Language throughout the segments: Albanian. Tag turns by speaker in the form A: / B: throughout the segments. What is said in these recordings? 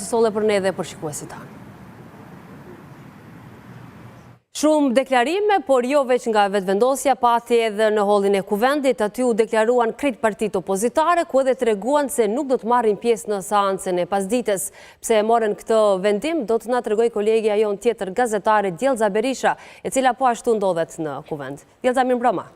A: që sole për ne dhe për shikuesit tanë. Shumë deklarime, por jo veç nga vetëvendosja, pati edhe në hollin e kuvendit, aty u deklaruan krejt partit opozitare, ku edhe të reguan se nuk do të marrin pjesë në seancën e pasdites. Pse e morën këtë vendim, do të na tregoj kolegja jon tjetër gazetare Djelza Berisha, e cila po ashtu ndodhet në kuvend. Djelza, mirëmbrëma.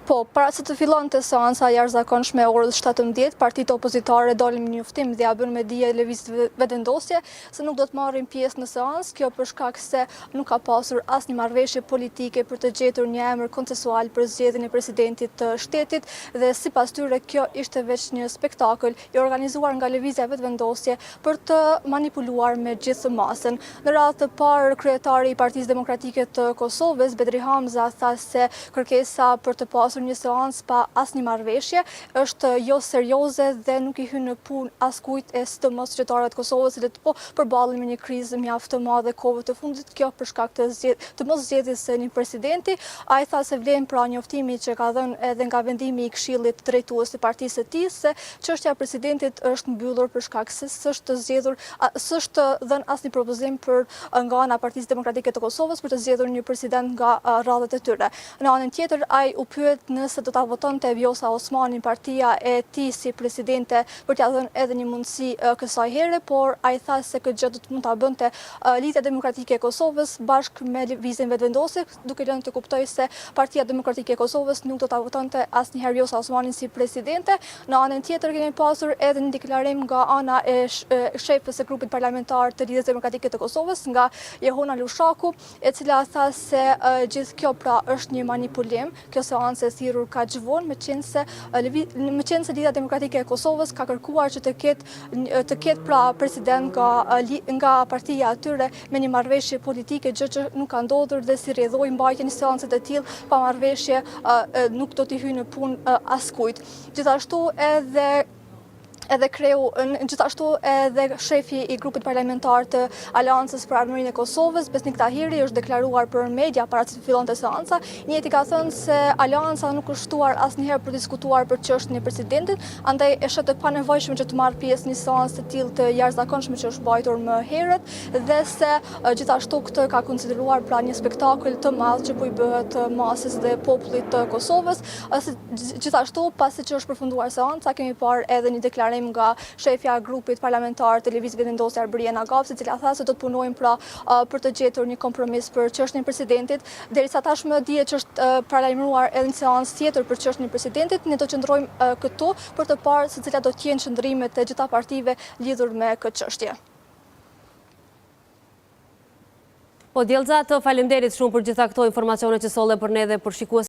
B: Po, para se të fillon të seanca jashtëzakonshme orës 17, partitë opozitare dolën në njoftim dhe ja bën me dije lëvizje vetëvendosje se nuk do të marrin pjesë në seancë, kjo për shkak se nuk ka pasur asnjë marrëveshje politike për të gjetur një emër konsensual për zgjedhjen e presidentit të shtetit dhe sipas tyre kjo ishte vetëm një spektakël i organizuar nga lëvizja vetëvendosje për të manipuluar me gjithë masën. Në radhë të parë, kryetari i Partisë Demokratike të Kosovës, Bedri Hamza, tha se kërkesa për të pasur një seancë pa asnjë marrëveshje është jo serioze dhe nuk i hyn në punë askujt e sidomos qytetarët e Kosovës që po përballen me një krizë mjaft të madhe kohëve të fundit, kjo për shkak të mos zgjedhjes së një presidenti. Ai tha se vlen pra njoftimi që ka dhënë edhe nga vendimi i Këshillit drejtues të partisë së tij se çështja e presidentit është mbyllur për shkak se s'është zgjedhur, s'është dhënë asnjë propozim nga ana e Partisë Demokratike të Kosovës për të zgjedhur një president nga radhët e tyre. Në anën tjetër, ai u pyet nëse do ta votonte Vjosa Osmani partia e tij si presidente për t'ia dhënë edhe një mundësi kësaj here, por ai tha se këtë gjë do të mund ta bënte Lidhja Demokratike e Kosovës bashkë me lëvizjen vetëvendosje, duke lënë të kuptojë se Partia Demokratike e Kosovës nuk do ta votonte asnjëherë Vjosa Osmanin si presidente. Në anën tjetër kemi pasur edhe një deklarim nga ana e shefës së grupit parlamentar të Lidhjes Demokratike të Kosovës, nga Jehona Lushaku, e cila tha se gjithë kjo pra është një manipulim, kjo seancë thirrur ka gjvon, me qenë se Lidhja Demokratike e Kosovës ka kërkuar që të ketë pra president nga partia atyre me një marrëveshje politike, gjë që nuk ka ndodhur dhe si rrjedhoi mbajtja një seance të tillë pa marrëveshje nuk do t'i hyjë në punë askujt. Gjithashtu edhe shefi i grupit parlamentar të Aleancës për Ardhmërinë e Kosovës, Besnik Tahiri, është deklaruar për media para se të fillonte seanca. Njëti ka thënë se Aleanca nuk është shtuar asnjëherë për të diskutuar për çështjen e presidentit, andaj e shet të panevojshme që të marrë pjesë në një seancë të tillë të jashtëzakonshme që është mbajtur më herët, dhe se gjithashtu këtë ka konsideruar pra një spektakël të madh që po i bëhet masës dhe popullit të Kosovës. Gjithashtu, pasi që është përfunduar seanca, kemi parë edhe një deklarim nga shefja grupit parlamentar të lëvizjes vetëvendosje Arbriena Gapsi, e cila tha se do të punojmë pra për të gjetur një kompromis për çështjen e presidentit. Derisa tashmë dihet që është paralajmëruar edhe një seancë tjetër për çështjen e presidentit, ne do të qëndrojmë këtu për të parë se cilat do të jenë qëndrimet e gjitha partive lidhur me këtë çështje.
A: Po Djelza, të faleminderit shumë për gjitha këto informacione që solle për ne dhe për shikues.